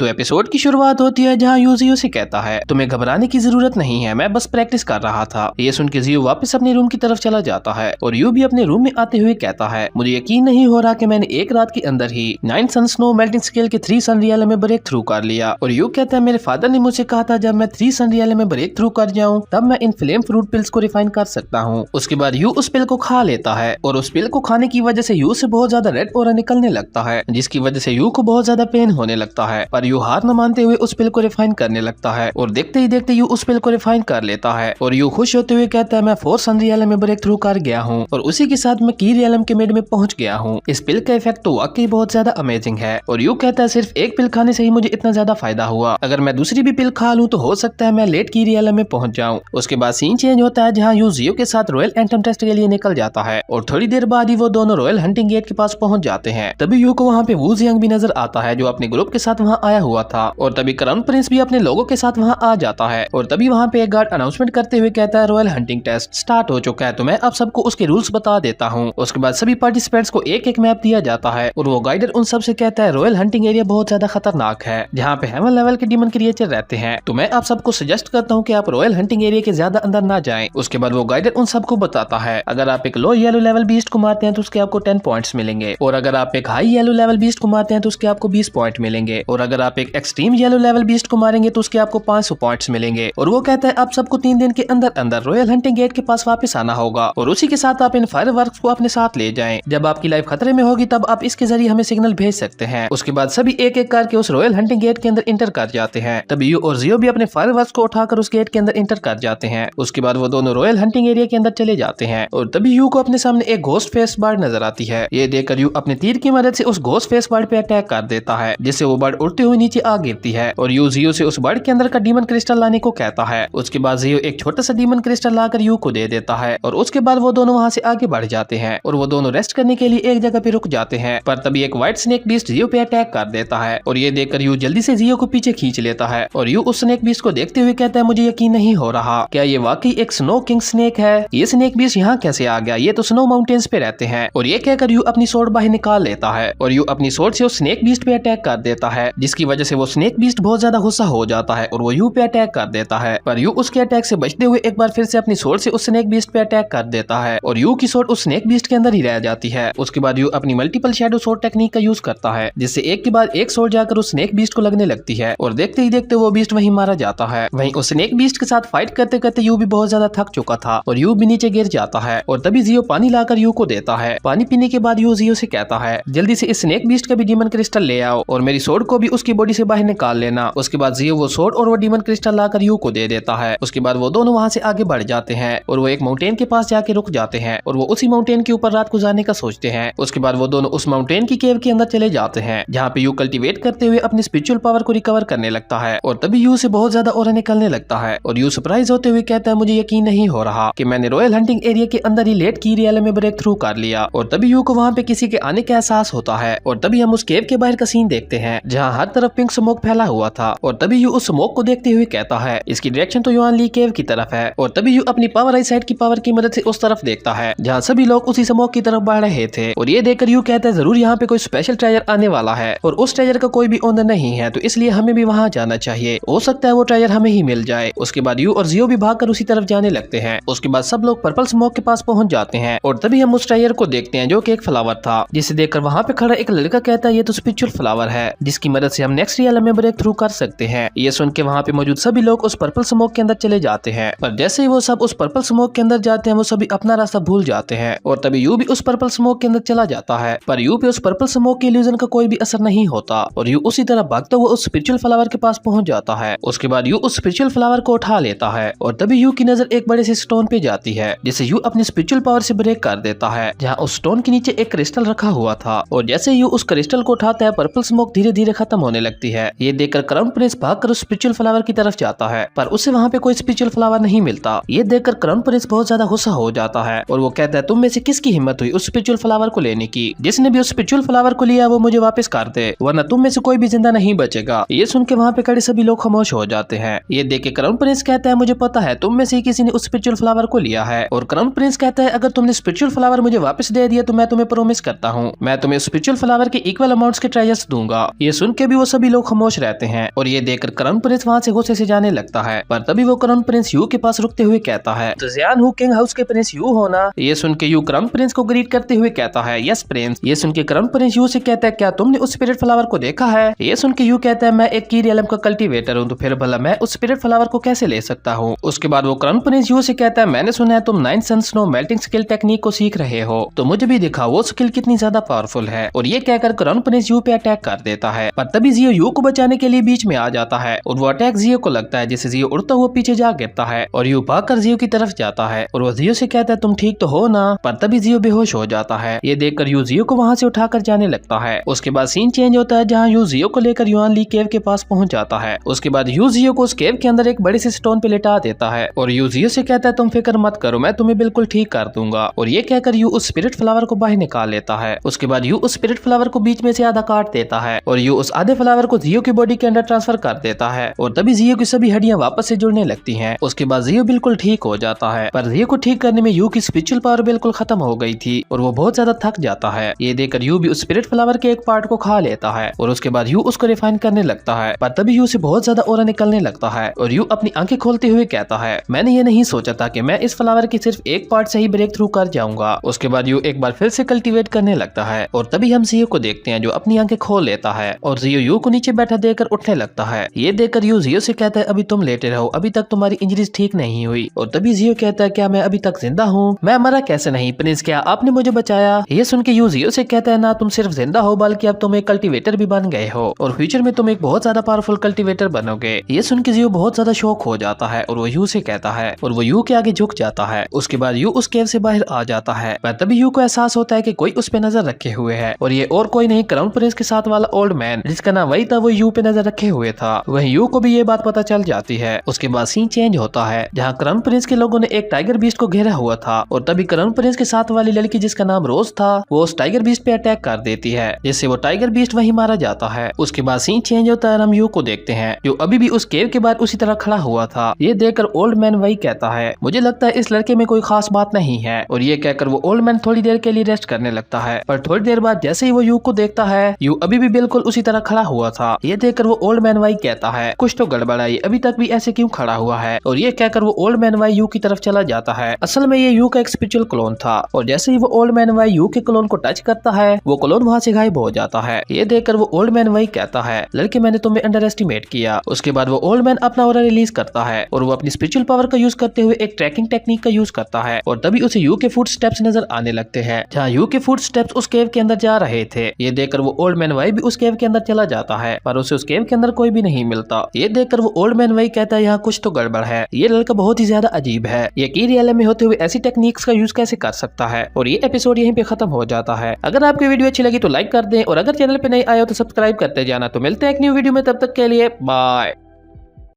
तो एपिसोड की शुरुआत होती है जहाँ यू जियो से कहता है तुम्हें घबराने की जरूरत नहीं है, मैं बस प्रैक्टिस कर रहा था। ये सुन के जियो वापस अपने रूम की तरफ चला जाता है और यू भी अपने रूम में आते हुए कहता है मुझे यकीन नहीं हो रहा कि मैंने एक रात के अंदर ही 9 सन स्नो मेल्टिंग स्केल के 3 सन रियल में ब्रेक थ्रू कर लिया। और यू कहता है मेरे फादर ने मुझे कहा था जब मैं 3 सन रियल में ब्रेक थ्रू कर जाऊँ तब मैं इन फ्लेम फ्रूट पिल्स को रिफाइन कर सकता हूँ। उसके बाद यू उस पिल को खा लेता है और उस पिल को खाने की वजह से यू से बहुत ज्यादा रेड ऑरा निकलने लगता है, जिसकी वजह से यू को बहुत ज्यादा पेन होने लगता है। पर यू हार न मानते हुए उस पिल को रिफाइन करने लगता है और देखते ही देखते यू उस पिल को रिफाइन कर लेता है और यू खुश होते हुए कहता है मैं 4 सन रियल में ब्रेक थ्रू कर गया हूँ और उसी के साथ मैं की रियल के मिड में पहुंच गया हूँ। इस पिल का इफेक्ट तो वाकई बहुत ज्यादा अमेजिंग है। और यू कहता है सिर्फ एक पिल खाने से ही मुझे इतना ज्यादा फायदा हुआ, अगर मैं दूसरी भी पिल खा लूँ तो हो सकता है मैं लेट की रियल में पहुंच जाऊँ। उसके बाद सीन चेंज होता है जहाँ यू जियो के साथ रॉयल एंटम टेस्ट के लिए निकल जाता है और थोड़ी देर बाद ही वो दोनों रॉयल हंटिंग गेट के पास पहुंच जाते हैं। तभी यू को वहाँ पे वू जियांग भी नजर आता है जो अपने ग्रुप के साथ वहाँ आया हुआ था और तभी क्राउन प्रिंस भी अपने लोगों के साथ वहाँ आ जाता है और तभी वहाँ पे एक गार्ड अनाउंसमेंट करते हुए कहता है रॉयल हंटिंग टेस्ट स्टार्ट हो चुका है तो मैं आप सबको उसके रूल्स बता देता हूँ। उसके बाद सभी पार्टिसिपेंट्स को एक एक मैप दिया जाता है और वो गाइडर उन सब से कहता है रॉयल हंटिंग एरिया बहुत ज्यादा खतरनाक है जहाँ पे हेवन लेवल के डीमन क्रिएचर रहते हैं, तो मैं आप सबको सजेस्ट करता हूँ कि आप रॉयल हंटिंग एरिया के ज्यादा अंदर ना जाएं। उसके बाद वो गाइडर उन सबको बताता है अगर आप एक लो येलो लेवल बीस्ट को मारते हैं तो उसके आपको 10 पॉइंट्स मिलेंगे और अगर आप एक हाई येलो लेवल बीस्ट को मारते हैं तो उसके आपको 20 पॉइंट मिलेंगे और अगर आप एक एक्सट्रीम येलो लेवल बीस्ट को मारेंगे तो उसके आपको 500 पॉइंट्स मिलेंगे। और वो कहता है आप सबको 3 दिन के अंदर अंदर रॉयल हंटिंग गेट के पास वापस आना होगा और उसी के साथ आप इन फायरवर्क्स को अपने साथ ले जाएं। जब आपकी लाइफ खतरे में होगी तब आप इसके जरिए हमें सिग्नल भेज सकते हैं। उसके बाद सभी एक एक करके उस रॉयल हंटिंग गेट के अंदर इंटर कर जाते हैं। तभी यू और जियो भी अपने फायरवर्क्स को उठाकर उस गेट के अंदर इंटर कर जाते हैं। उसके बाद वो दोनों रॉयल हंटिंग एरिया के अंदर चले जाते हैं और तभी यू को अपने सामने एक घोस्ट फेस बर्ड नजर आती है। ये देखकर यू अपने तीर की मदद से उस घोस्ट फेस बर्ड पे अटैक कर देता है जिससे वो बर्ड उड़ते हुए नीचे आ गिरती है और यू जियो से उस बर्ड के अंदर का डीमन क्रिस्टल लाने को कहता है। उसके बाद जियो एक छोटा सा डीमन क्रिस्टल लाकर यू को दे देता है और उसके बाद वो दोनों वहाँ से आगे बढ़ जाते हैं और वो दोनों रेस्ट करने के लिए एक जगह पे रुक जाते हैं। पर तभी एक व्हाइट स्नेक बीस्ट जियो पे अटैक कर देता है और ये देखकर यू जल्दी से जियो को पीछे खींच लेता है और यू उस स्नेक बीस्ट को देखते हुए कहता है मुझे यकीन नहीं हो रहा, क्या ये वाकई एक स्नो किंग स्नेक है? ये स्नेक बीस्ट यहाँ कैसे आ गया? ये तो स्नो माउंटेन्स पे रहते हैं। और ये कहकर यू अपनी सोर्ड बाहर निकाल लेता है और यू अपनी सोर्ड से उस स्नेक बीस्ट पे अटैक कर देता है जिसकी वजह से वो स्नेक बीस्ट बहुत ज्यादा गुस्सा हो जाता है और वो यू पे अटैक कर देता है। पर यू उसके अटैक से बचते हुए एक बार फिर से अपनी सोर्ड से उस स्नेक बीस्ट पे अटैक कर देता है और यू की सोर्ड उस स्नेक बीस्ट के अंदर ही रह जाती है। उसके बाद यू अपनी मल्टीपल शैडो सोर्ड टेक्निक का यूज करता है जिससे एक के बाद एक सोर्ड जाकर उस स्नेक बीस्ट को लगने लगती है और देखते ही देखते वो बीस्ट वहीं मारा जाता है। वहीं उस स्नेक बीस्ट के साथ फाइट करते करते यू भी बहुत ज्यादा थक चुका था और यू भी नीचे गिर जाता है और तभी जियो पानी लाकर यू को देता है। पानी पीने के बाद यू जियो से कहता है जल्दी से इस स्नेक बीस्ट का भी डीमन क्रिस्टल ले आओ और मेरी सोर्ड को भी उसकी बॉडी से बाहर निकाल लेना। उसके बाद जियो वो सोर्ड और वो डीमन क्रिस्टल लाकर यू को दे देता है। उसके बाद वो दोनों वहाँ से आगे बढ़ जाते हैं और वो एक माउंटेन के पास जाके रुक जाते हैं और वो उसी माउंटेन के ऊपर रात गुजारने का सोचते हैं। उसके बाद वो दोनों उस माउंटेन की केव के अंदर चले जाते हैं जहाँ पे यू कल्टीवेट करते हुए अपनी स्पिरिचुअल पावर को रिकवर करने लगता है और तभी यू से बहुत ज्यादा ऑरा निकलने लगता है और यू सरप्राइज होते हुए कहता है मुझे यकीन नहीं हो रहा कि मैंने रॉयल हंटिंग एरिया के अंदर ही लेट की रियल में ब्रेक थ्रू कर लिया। और तभी यू को वहाँ पे किसी के आने का एहसास होता है और तभी हम उस केव के बाहर का सीन देखते हैं जहाँ हर तरफ पिंक स्मोक फैला हुआ था और तभी यू उस स्मोक को देखते हुए कहता है इसकी डायरेक्शन तो युआन ली केव की तरफ है। और तभी यू अपनी पावर आई साइड की पावर की मदद से उस तरफ देखता है जहाँ सभी लोग उसी स्मोक की तरफ बढ़ रहे थे और ये देखकर यू कहता है जरूर यहाँ पे कोई स्पेशल ट्रेजर आने वाला है और उस ट्रेजर का कोई भी ओनर नहीं है तो इसलिए हमें भी वहाँ जाना चाहिए, हो सकता है वो ट्रेजर हमें ही मिल जाए। उसके बाद यू और जियो भी भागकर उसी तरफ जाने लगते हैं। उसके बाद सब लोग पर्पल स्मोक के पास पहुंच जाते हैं और तभी हम उस ट्रेजर को देखते हैं जो कि एक फ्लावर था जिसे देखकर वहाँ पे खड़ा एक लड़का कहता है ये तो स्पिरिचुअल फ्लावर है जिसकी मदद से हम नेक्स्ट रियल में ब्रेक थ्रू कर सकते हैं। ये सुन के वहाँ पे मौजूद सभी लोग उस पर्पल स्मोक के अंदर चले जाते हैं पर जैसे ही वो सब उस पर्पल स्मोक के अंदर जाते हैं वो सभी अपना रास्ता भूल जाते हैं और तभी यू भी उस पर्पल स्मोक के अंदर चला जाता है पर यू पे उस पर्पल स्मोक के इल्यूजन का कोई भी असर नहीं होता और यू उसी तरह भागता हुआ उस स्पिरिचुअल फ्लावर के पास पहुंच जाता है। उसके बाद यू उस स्पिरिचुअल फ्लावर को उठा लेता है और तभी यू की नजर एक बड़े से स्टोन पे जाती है जिसे यू अपनी स्पिरिचुअल पावर से ब्रेक कर देता है जहाँ उस स्टोन के नीचे एक क्रिस्टल रखा हुआ था और जैसे यू उस क्रिस्टल को उठाता है पर्पल स्मोक धीरे धीरे खत्म होने लगती है। ये देखकर क्राउन प्रिंस भागकर उस स्पिरिचुअल फ्लावर की तरफ जाता है पर उसे वहाँ पे कोई स्पिरिचुअल फ्लावर नहीं मिलता। ये देखकर क्राउन प्रिंस बहुत ज्यादा गुस्सा हो जाता है और वो कहता है तुम में से किसकी हिम्मत हुई उस स्पिरिचुअल फ्लावर को लेने की? जिसने भी उस स्पिरिचुअल फ्लावर को लिया वो मुझे वापस कर दे वरना तुम में से कोई भी जिंदा नहीं बचेगा। ये सुन के वहाँ पे खड़े सभी लोग खामोश हो जाते हैं। ये देख के क्राउन प्रिंस कहता है मुझे पता है तुम में से किसी ने उस स्पिरिचुअल फ्लावर को लिया है। और क्राउन प्रिंस कहता है अगर तुमने स्पिरिचुअल फ्लावर मुझे वापस दे दिया तो मैं तुम्हें प्रॉमिस करता हूँ मैं तुम्हें स्पिरिचुअल फ्लावर के इक्वल अमाउंट्स के ट्रेजर्स दूंगा। ये सुन के भी वो सभी लोग खामोश रहते हैं और ये देखकर क्राउन प्रिंस वहाँ से गुस्से से जाने लगता है। पर तभी वो क्राउन प्रिंस यू के पास रुकते हुए कहता है, तो जियान हु किंग हाउस के प्रिंस यू हो ना? ये सुन के यू क्राउन प्रिंस को ग्रीट करते हुए कहता है, यस प्रिंस। ये सुन के क्राउन प्रिंस यू से कहता है, क्या तुमने उस स्पिरिट फ्लावर को देखा है? ये सुन के यू कहता है, मैं एक की रियलम का कल्टीवेटर हूँ, तो फिर भला मैं उस स्पिरिट फ्लावर को कैसे ले सकता हूँ? उसके बाद वो क्राउन प्रिंस यू से कहता है, मैंने सुना है तुम 9 सन स्नो मेल्टिंग स्किल टेक्निक को सीख रहे हो, तो मुझे भी दिखाओ वो स्किल कितनी ज्यादा पावरफुल है। और ये कहकर क्राउन प्रिंस यू पे अटैक कर देता है। पर तभी जियो यू को बचाने के लिए बीच में आ जाता है और वो अटैक जियो को लगता है, जिससे जियो उड़ता हुआ पीछे जा गिरता है और यू भागकर जियो की तरफ जाता है और वो जियो से कहता है, तुम ठीक तो हो ना? पर तभी जियो बेहोश हो जाता है। ये देखकर यू जियो को वहाँ से उठाकर जाने लगता है। उसके बाद सीन चेंज होता है, जहाँ यू जियो को लेकर युआन ली केव के पास पहुंच जाता है। उसके बाद यू जियो को उस केव के अंदर एक बड़े से स्टोन पे लिटा देता है और यू जियो से कहता है, तुम फिक्र मत करो, मैं तुम्हें बिल्कुल ठीक कर दूंगा। और ये कहकर यू उस स्पिरिट फ्लावर को बाहर निकाल लेता है। उसके बाद यू उस स्पिरिट फ्लावर को बीच में से आधा काट देता है और यू उस आधे फ्लावर को जियो की बॉडी के अंदर ट्रांसफर कर देता है और तभी जियो की सभी हड्डियां वापस से जुड़ने लगती हैं। उसके बाद जियो बिल्कुल ठीक हो जाता है। पर जियो को ठीक करने में यू की स्पिरिचुअल पावर बिल्कुल खत्म हो गई थी और वो बहुत ज्यादा थक जाता है। ये देखकर यू भी उस स्पिरिट फ्लावर के एक पार्ट को खा लेता है और उसके बाद यू उसको रिफाइन करने लगता है। पर तभी यू से बहुत ज्यादा ऑरा निकलने लगता है और यू अपनी आंखें खोलते हुए कहता है, मैंने ये नहीं सोचा था कि मैं इस फ्लावर की सिर्फ एक पार्ट से ही ब्रेक थ्रू कर जाऊंगा। उसके बाद यू एक बार फिर से कल्टीवेट करने लगता है और तभी हम जियो को देखते हैं जो अपनी आंखें खोल लेता है और जियो यू को नीचे बैठा देकर उठने लगता है। ये देखकर यू जियो से कहता है, अभी तुम लेटे रहो, अभी तक तुम्हारी इंजरीज ठीक नहीं हुई। और तभी जियो कहता है, क्या मैं अभी तक जिंदा हूँ? मैं मरा कैसे नहीं प्रिंस, क्या आपने मुझे बचाया? ये सुन के यू जियो से कहता है, ना तुम सिर्फ जिंदा हो बल्कि अब तुम एक कल्टीवेटर भी बन गए हो और फ्यूचर में तुम एक बहुत ज्यादा पावरफुल कल्टीवेटर बनोगे। ये सुन के जियो बहुत ज्यादा शौक हो जाता है और वो यू से कहता है और वो यू के आगे झुक जाता है। उसके बाद यू उस केव से बाहर आ जाता है। पर तभी यू को एहसास होता है कि कोई उस पे नजर रखे हुए है और ये और कोई नहीं, क्राउन प्रिंस के साथ वाला ओल्ड मैन जिसका नाम वही था, वो यू पे नजर रखे हुए था। वहीं यू को भी ये बात पता चल जाती है। उसके बाद सीन चेंज होता है, जहाँ क्राउन प्रिंस के लोगों ने एक टाइगर बीस्ट को घेरा हुआ था और तभी क्राउन प्रिंस के साथ वाली लड़की जिसका नाम रोज था, वो उस टाइगर बीस्ट पे अटैक कर देती है, जिससे वो टाइगर बीस्ट वहीं मारा जाता है। उसके बाद सीन चेंज होता है, हम यू को देखते हैं जो अभी भी उस केव के बाहर उसी तरह खड़ा हुआ था। ये देखकर ओल्ड मैन वही कहता है, मुझे लगता है इस लड़के में कोई खास बात नहीं है। और ये कहकर वो ओल्ड मैन थोड़ी देर के लिए रेस्ट करने लगता है। पर थोड़ी देर बाद जैसे ही वो यू को देखता है, यू अभी भी बिल्कुल उसी तरह खड़ा हुआ था। ये देखकर वो ओल्ड मैन वही कहता है, कुछ तो गड़बड़ है, अभी तक भी ऐसे क्यों खड़ा हुआ है? और ये कहकर वो ओल्ड मैन वाई यू की तरफ चला जाता है। असल में ये यू का एक स्पिरिचुअल क्लोन था और जैसे ही वो ओल्ड मैन वाई यू के क्लोन को टच करता है, वो क्लोन वहाँ से गायब हो जाता है। ये देखकर वो ओल्ड मैन वही कहता है, लड़के मैंने तुम्हें अंडर एस्टिमेट किया। उसके बाद वो ओल्ड मैन अपना ऑरा रिलीज करता है और वो अपनी स्पिरिचुअल पावर का यूज करते हुए एक ट्रैकिंग टेक्निक का यूज करता है और तभी उसे यू के फुट स्टेप्स नजर आने लगते हैं, जहाँ यू के फुट स्टेप्स उस केव के अंदर जा रहे थे। ये देखकर वो ओल्ड मैन वाई भी उस केव के अंदर चला जाता है, पर उसे उस केव के अंदर कोई भी नहीं मिलता। ये देखकर वो ओल्ड मैन वही कहता है, यहाँ कुछ तो गड़बड़ है, ये लड़का बहुत ही ज्यादा अजीब है, ये की रियल में होते हुए ऐसी टेक्निक्स का यूज कैसे कर सकता है। और ये एपिसोड यहीं पे खत्म हो जाता है। अगर आपको वीडियो अच्छी लगी तो लाइक कर दें और अगर चैनल पे नए आए हो तो सब्सक्राइब करते जाना। तो मिलते हैं एक न्यू वीडियो में, तब तक के लिए बाय।